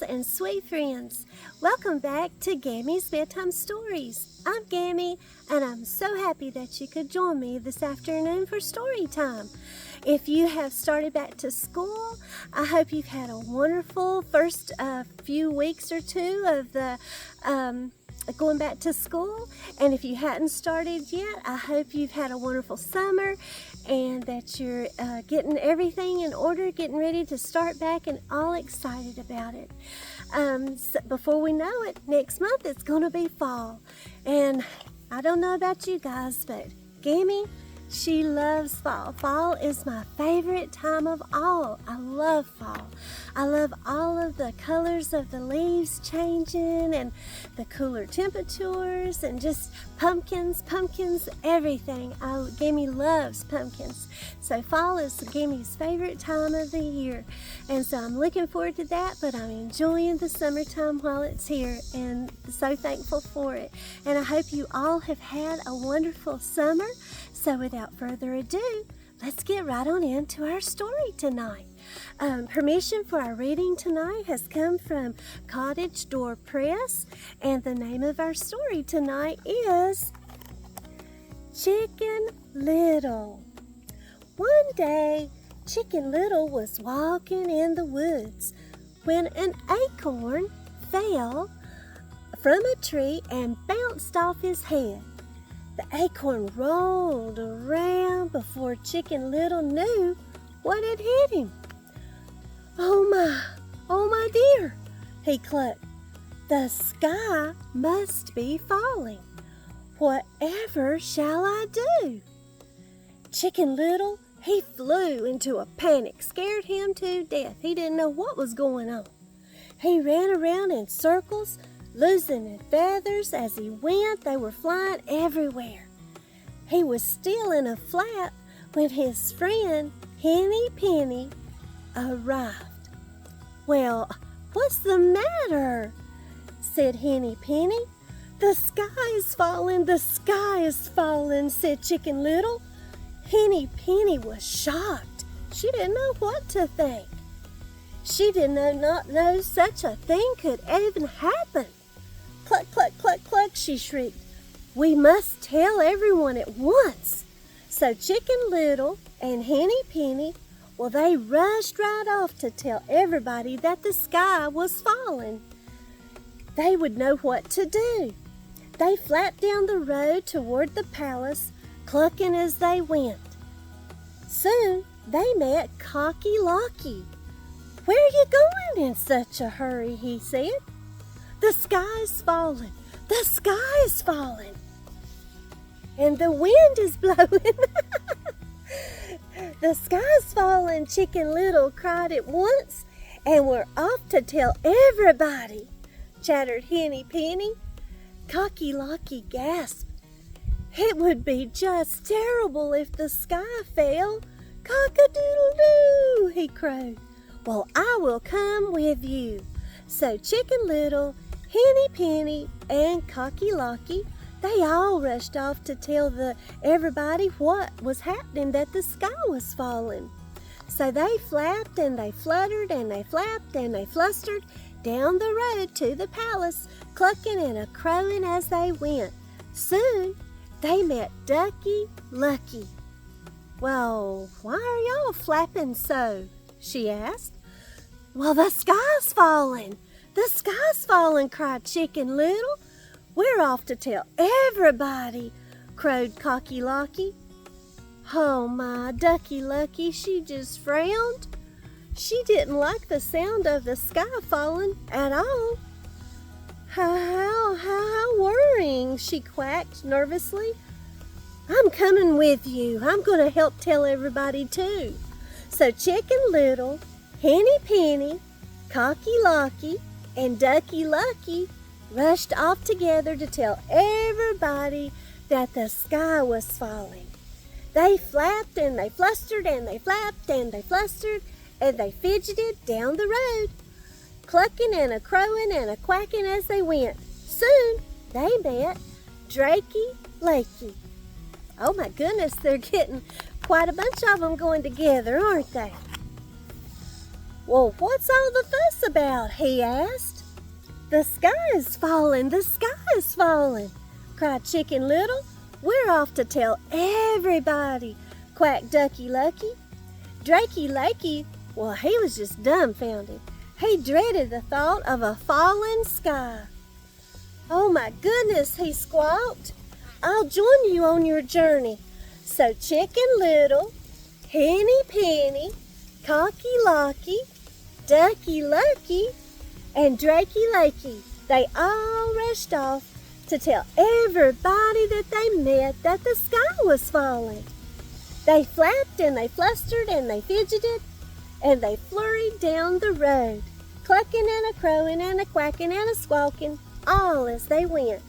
friends and sweet friends. Welcome back to Gammie's Bedtime Stories. I'm Gammie, and I'm so happy that you could join me this afternoon for story time. If you have started back to school, I hope you've had a wonderful first few weeks or two of the going back to school. And if you hadn't started yet, I hope you've had a wonderful summer and that you're getting everything in order, getting ready to start back and all excited about it. So before we know it, next month it's going to be fall. And I don't know about you guys, but Gammie, she loves fall. Fall is my favorite time of all. I love fall. I love all of the colors of the leaves changing and the cooler temperatures and just pumpkins, everything. Gammie loves pumpkins. So fall is Gammie's favorite time of the year. And so I'm looking forward to that, but I'm enjoying the summertime while it's here and so thankful for it. And I hope you all have had a wonderful summer. So without further ado, let's get right on into our story tonight. Permission for our reading tonight has come from Cottage Door Press, and the name of our story tonight is Chicken Little. One day, Chicken Little was walking in the woods when an acorn fell from a tree and bounced off his head. The acorn rolled around before Chicken Little knew what had hit him. Oh my dear, he clucked. The sky must be falling. Whatever shall I do? Chicken Little, he flew into a panic, scared him to death. He didn't know what was going on. He ran around in circles, losing feathers as he went. They were flying everywhere. He was still in a flap when his friend Henny Penny arrived. Well, what's the matter? Said Henny Penny. The sky is falling, said Chicken Little. Henny Penny was shocked. She didn't know what to think. She did not know such a thing could even happen. Cluck, cluck, cluck, cluck, she shrieked. We must tell everyone at once. So Chicken Little and Henny Penny, well, they rushed right off to tell everybody that the sky was falling. They would know what to do. They flapped down the road toward the palace, clucking as they went. Soon they met Cocky Locky. Where are you going in such a hurry? He said. The sky's falling. The sky is falling. And the wind is blowing. The sky's falling, Chicken Little cried at once. And we're off to tell everybody, chattered Henny Penny. Cocky Locky gasped. It would be just terrible if the sky fell. Cock-a-doodle-doo, he crowed. Well, I will come with you. So Chicken Little, Henny Penny, and Cocky Locky, they all rushed off to tell everybody what was happening, that the sky was falling. So they flapped and they fluttered and they flapped and they flustered down the road to the palace, clucking and a-crowing as they went. Soon they met Ducky Lucky. Well, why are y'all flapping so? She asked. Well, the sky's falling. The sky's falling, cried Chicken Little. We're off to tell everybody, crowed Cocky Locky. Oh my, Ducky Lucky, she just frowned. She didn't like the sound of the sky falling at all. How worrying, she quacked nervously. I'm coming with you. I'm going to help tell everybody too. So Chicken Little, Henny Penny, Cocky Locky, and Ducky Lucky rushed off together to tell everybody that the sky was falling. They flapped and they flustered and they flapped and they flustered and they fidgeted down the road, clucking and a-crowing and a-quacking as they went. Soon they met Drakey Lakey. Oh my goodness, they're getting quite a bunch of them going together, aren't they? "Well, what's all the fuss about?" he asked. "The sky is falling, the sky is falling," cried Chicken Little. "We're off to tell everybody," quacked Ducky Lucky. Drakey Lakey, well, he was just dumbfounded. He dreaded the thought of a falling sky. "Oh my goodness," he squawked. "I'll join you on your journey." So Chicken Little, Henny Penny, Cocky Locky, Ducky Lucky, and Drakey Lakey, they all rushed off to tell everybody that they met that the sky was falling. They flapped and they flustered and they fidgeted and they flurried down the road, clucking and a-crowing and a-quacking and a-squawking, all as they went.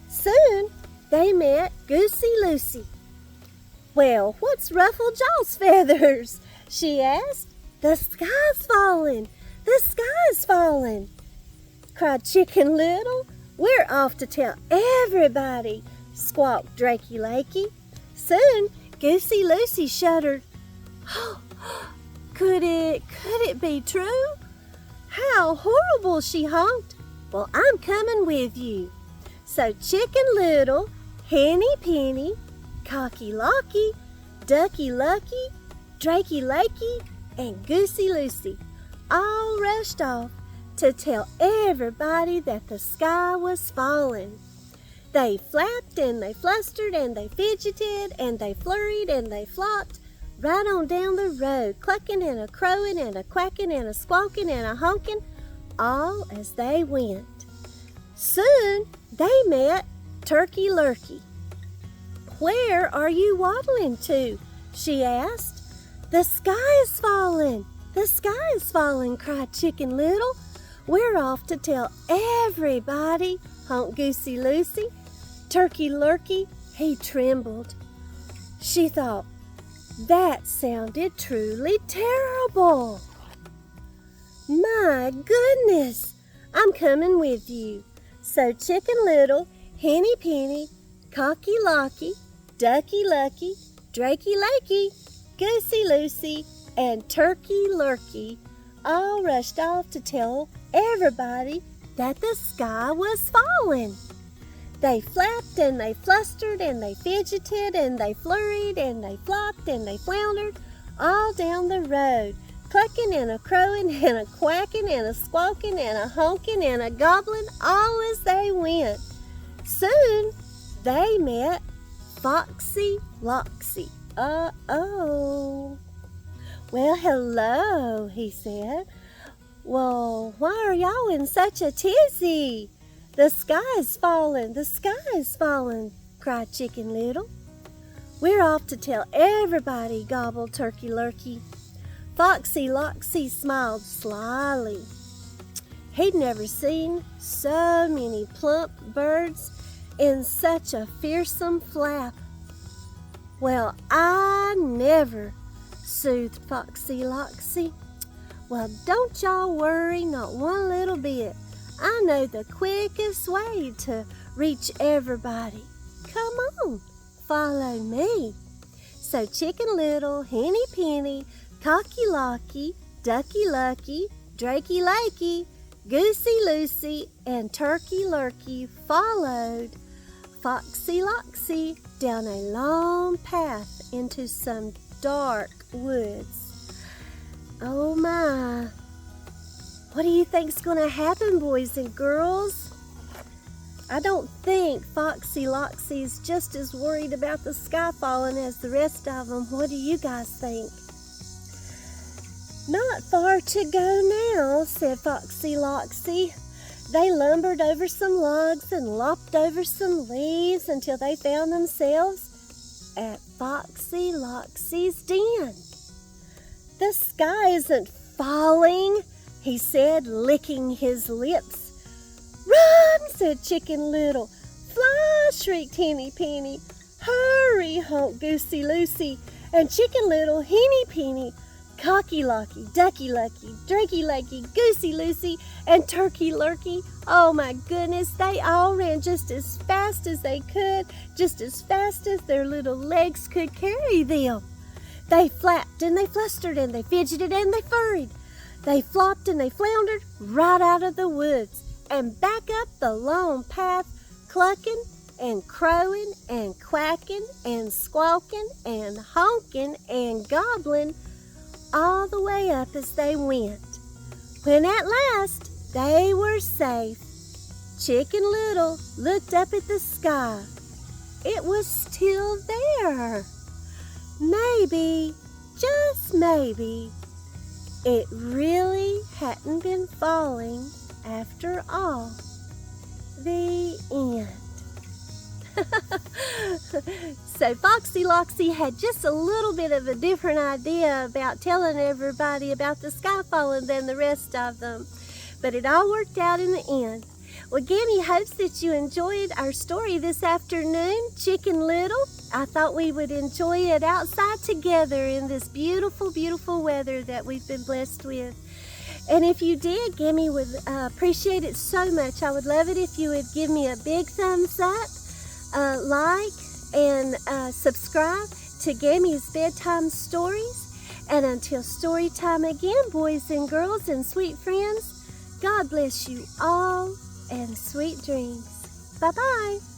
Soon they met Goosey Lucy. "Well, what's Ruffled Jaw's feathers?" she asked. "The sky's falling, the sky's falling," cried Chicken Little. "We're off to tell everybody," squawked Drakey Lakey. Soon Goosey Lucy shuddered. "Oh, could it be true? How horrible," she honked. "Well, I'm coming with you." So Chicken Little, Henny Penny, Cocky Locky, Ducky Lucky, Drakey Lakey, and Goosey Lucy all rushed off to tell everybody that the sky was falling. They flapped and they flustered and they fidgeted and they flurried and they flopped right on down the road, clucking and a-crowing and a-quacking and a-squawking and a-honking, all as they went. Soon they met Turkey Lurkey. "Where are you waddling to?" she asked. "The sky is falling, the sky is falling," cried Chicken Little. "We're off to tell everybody," honked Goosey Lucy. Turkey Lurkey, he trembled. She thought, that sounded truly terrible. "My goodness, I'm coming with you." So Chicken Little, Henny Penny, Cocky Locky, Ducky Lucky, Drakey Lakey, Goosey Lucy, and Turkey Lurkey all rushed off to tell everybody that the sky was falling. They flapped and they flustered and they fidgeted and they flurried and they flopped and they floundered all down the road, clucking and a-crowing and a-quacking and a-squawking and a-honking and a-gobbling, all as they went. Soon they met Foxy Loxy. "Uh-oh." "Well, hello," he said. "Well, why are y'all in such a tizzy? The sky's falling, the sky's falling," cried Chicken Little. "We're off to tell everybody," gobbled Turkey Lurkey. Foxy Loxy smiled slyly. He'd never seen so many plump birds in such a fearsome flap. "Well, I never," soothed Foxy Loxy. "Well, don't y'all worry, not one little bit. I know the quickest way to reach everybody. Come on, follow me." So Chicken Little, Henny Penny, Cocky Locky, Ducky Lucky, Drakey Lakey, Goosey Lucy, and Turkey Lurkey followed Foxy Loxy down a long path into some dark woods. Oh my! What do you think's going to happen, boys and girls? I don't think Foxy Loxy's just as worried about the sky falling as the rest of them. What do you guys think? "Not far to go now," said Foxy Loxy. They lumbered over some logs and lopped over some leaves until they found themselves at Foxy Loxy's den. "The sky isn't falling," he said, licking his lips. "Run!" said Chicken Little. "Fly!" shrieked Henny Penny. "Hurry!" honked Goosey Lucy. And Chicken Little, Henny Penny, Cocky Locky, Ducky Lucky, Drakey Lakey, Goosey Lucy, and Turkey Lurkey, oh my goodness, they all ran just as fast as they could, just as fast as their little legs could carry them. They flapped and they flustered and they fidgeted and they furried. They flopped and they floundered right out of the woods and back up the long path, clucking and crowing and quacking and squawking and honking and gobbling all the way up as they went. When at last they were safe, Chicken Little looked up at the sky. It was still there. Maybe, just maybe, it really hadn't been falling after all. The end. So Foxy Loxy had just a little bit of a different idea about telling everybody about the sky falling than the rest of them. But it all worked out in the end. Well, Gammie hopes that you enjoyed our story this afternoon, Chicken Little. I thought we would enjoy it outside together in this beautiful, beautiful weather that we've been blessed with. And if you did, Gammie would appreciate it so much. I would love it if you would give me a big thumbs up, like, and subscribe to Gammie's Bedtime Stories. And until story time again, boys and girls and sweet friends, God bless you all and sweet dreams. Bye-bye.